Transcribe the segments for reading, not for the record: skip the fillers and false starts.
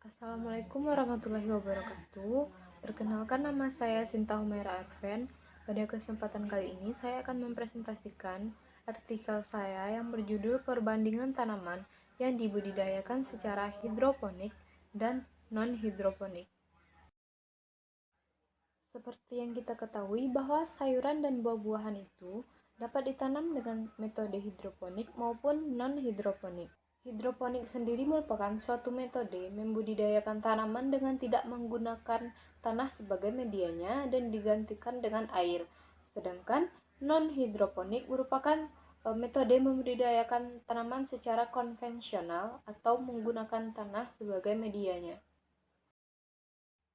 Assalamualaikum warahmatullahi wabarakatuh. Perkenalkan, nama saya Sinta Humaira Arven. Pada kesempatan kali ini saya akan mempresentasikan artikel saya yang berjudul Perbandingan tanaman yang dibudidayakan secara hidroponik dan non-hidroponik. Seperti yang kita ketahui bahwa sayuran dan buah-buahan itu dapat ditanam dengan metode hidroponik maupun non-hidroponik. Hidroponik sendiri merupakan suatu metode membudidayakan tanaman dengan tidak menggunakan tanah sebagai medianya dan digantikan dengan air. Sedangkan non-hidroponik merupakan metode membudidayakan tanaman secara konvensional atau menggunakan tanah sebagai medianya.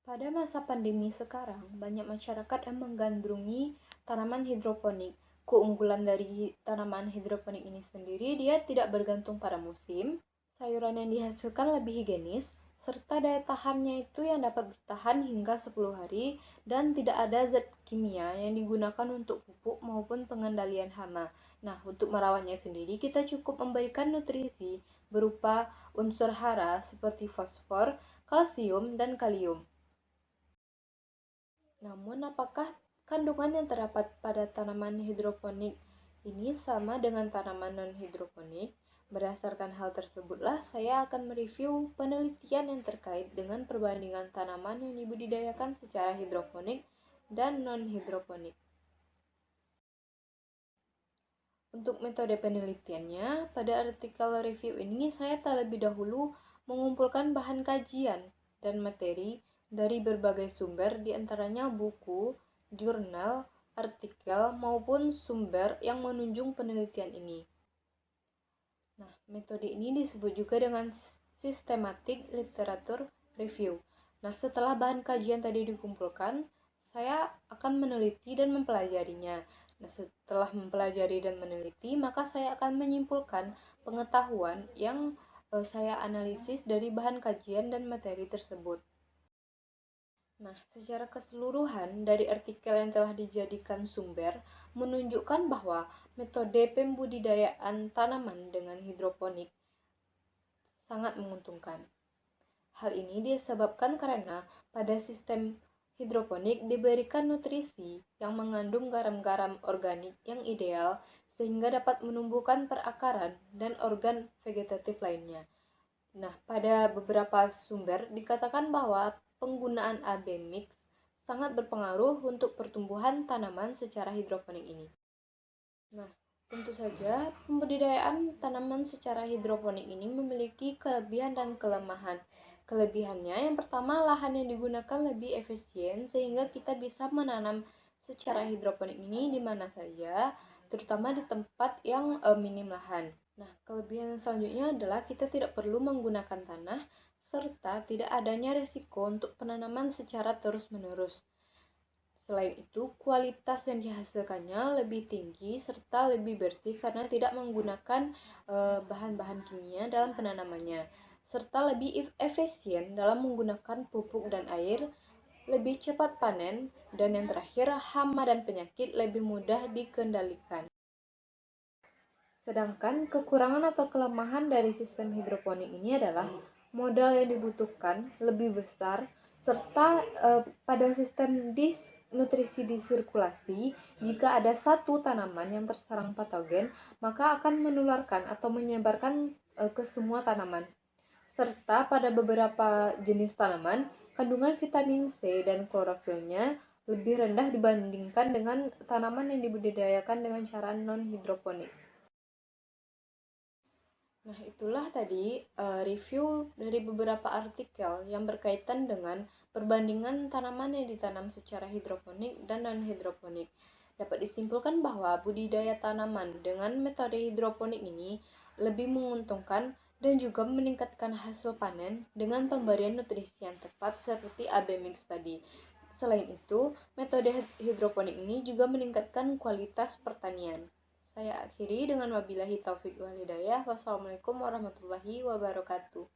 Pada masa pandemi sekarang, banyak masyarakat yang menggandrungi tanaman hidroponik. Keunggulan dari tanaman hidroponik ini sendiri, dia tidak bergantung pada musim, sayuran yang dihasilkan lebih higienis, serta daya tahannya itu yang dapat bertahan hingga 10 hari, dan tidak ada zat kimia yang digunakan untuk pupuk maupun pengendalian hama. Nah, untuk merawatnya sendiri, kita cukup memberikan nutrisi berupa unsur hara seperti fosfor, kalsium, dan kalium. Namun, apakah kandungan yang terdapat pada tanaman hidroponik ini sama dengan tanaman non-hidroponik? Berdasarkan hal tersebutlah, saya akan mereview penelitian yang terkait dengan perbandingan tanaman yang dibudidayakan secara hidroponik dan non-hidroponik. Untuk metode penelitiannya, pada artikel review ini saya terlebih dahulu mengumpulkan bahan kajian dan materi dari berbagai sumber, diantaranya buku, jurnal, artikel, maupun sumber yang menunjang penelitian ini. Nah, metode ini disebut juga dengan systematic literature review. Nah, setelah bahan kajian tadi dikumpulkan, saya akan meneliti dan mempelajarinya. Nah, setelah mempelajari dan meneliti, maka saya akan menyimpulkan pengetahuan yang saya analisis dari bahan kajian dan materi tersebut. Nah, secara keseluruhan dari artikel yang telah dijadikan sumber menunjukkan bahwa metode pembudidayaan tanaman dengan hidroponik sangat menguntungkan. Hal ini disebabkan karena pada sistem hidroponik diberikan nutrisi yang mengandung garam-garam organik yang ideal sehingga dapat menumbuhkan perakaran dan organ vegetatif lainnya. Nah, pada beberapa sumber dikatakan bahwa penggunaan AB mix sangat berpengaruh untuk pertumbuhan tanaman secara hidroponik ini. Nah, tentu saja pembudidayaan tanaman secara hidroponik ini memiliki kelebihan dan kelemahan. Kelebihannya yang pertama, lahan yang digunakan lebih efisien sehingga kita bisa menanam secara hidroponik ini di mana saja, terutama di tempat yang minim lahan. Nah, kelebihan selanjutnya adalah kita tidak perlu menggunakan tanah serta tidak adanya risiko untuk penanaman secara terus-menerus. Selain itu, kualitas yang dihasilkannya lebih tinggi serta lebih bersih karena tidak menggunakan bahan-bahan kimia dalam penanamannya, serta lebih efisien dalam menggunakan pupuk dan air, lebih cepat panen, dan yang terakhir, hama dan penyakit lebih mudah dikendalikan. Sedangkan kekurangan atau kelemahan dari sistem hidroponik ini adalah modal yang dibutuhkan lebih besar, serta pada sistem nutrisi disirkulasi, jika ada satu tanaman yang terserang patogen, maka akan menularkan atau menyebarkan ke semua tanaman. Serta pada beberapa jenis tanaman, kandungan vitamin C dan klorofilnya lebih rendah dibandingkan dengan tanaman yang dibudidayakan dengan cara non-hidroponik. Nah, itulah tadi review dari beberapa artikel yang berkaitan dengan perbandingan tanaman yang ditanam secara hidroponik dan non-hidroponik. Dapat disimpulkan bahwa budidaya tanaman dengan metode hidroponik ini lebih menguntungkan dan juga meningkatkan hasil panen dengan pemberian nutrisi yang tepat seperti AB mix tadi. Selain itu, metode hidroponik ini juga meningkatkan kualitas pertanian. Saya akhiri dengan wabillahi taufik wal hidayah. Wassalamualaikum warahmatullahi wabarakatuh.